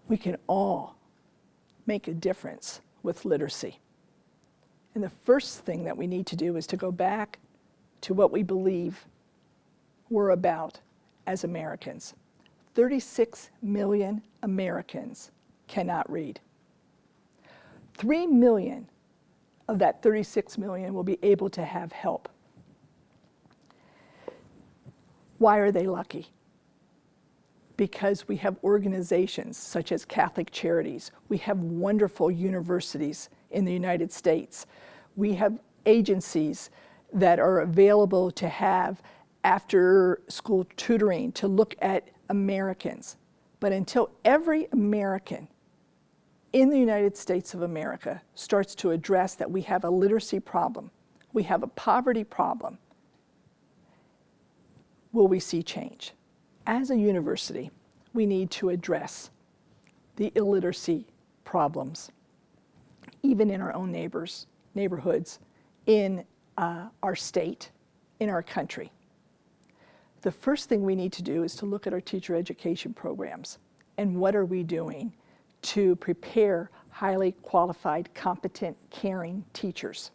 We can all make a difference with literacy. And the first thing that we need to do is to go back to what we believe we're about as Americans. 36 million Americans cannot read. 3 million of that 36 million will be able to have help. Why are they lucky? Because we have organizations such as Catholic Charities. We have wonderful universities in the United States. We have agencies that are available to have after-school tutoring to look at Americans. But until every American in the United States of America starts to address that we have a literacy problem, we have a poverty problem, will we see change? As a university, we need to address the illiteracy problems, even in our own neighborhoods, in our state, in our country. The first thing we need to do is to look at our teacher education programs and what are we doing to prepare highly qualified, competent, caring teachers.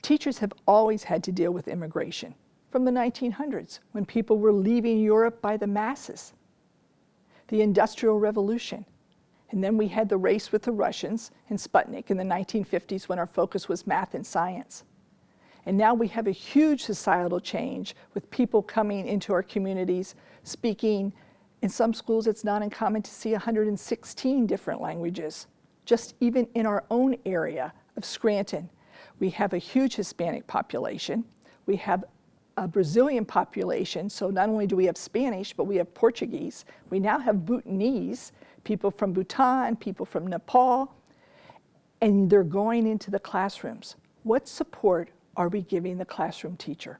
Teachers have always had to deal with immigration. From the 1900s, when people were leaving Europe by the masses, the Industrial Revolution, and then we had the race with the Russians and Sputnik in the 1950s when our focus was math and science. And now we have a huge societal change with people coming into our communities speaking. In some schools, it's not uncommon to see 116 different languages. Just even in our own area of Scranton, we have a huge Hispanic population. We have a Brazilian population, so not only do we have Spanish, but we have Portuguese. We now have Bhutanese, people from Bhutan, people from Nepal, and they're going into the classrooms. What support are we giving the classroom teacher?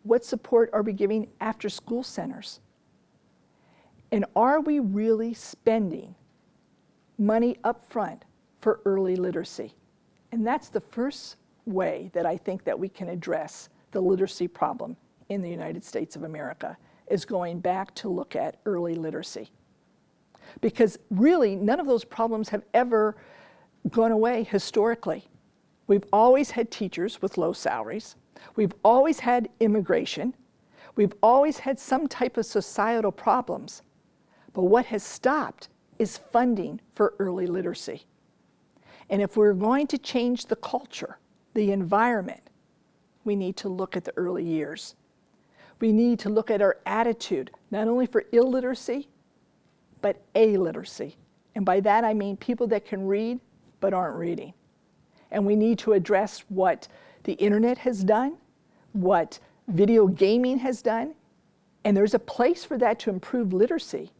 What support are we giving after-school centers? And are we really spending money up front for early literacy? And that's the first way that I think that we can address the literacy problem in the United States of America, is going back to look at early literacy. Because really, none of those problems have ever gone away historically. We've always had teachers with low salaries. We've always had immigration. We've always had some type of societal problems. But what has stopped is funding for early literacy. And if we're going to change the culture, the environment, we need to look at the early years. We need to look at our attitude, not only for illiteracy, but illiteracy. And by that I mean people that can read but aren't reading. And we need to address what the internet has done, what video gaming has done, and there's a place for that to improve literacy.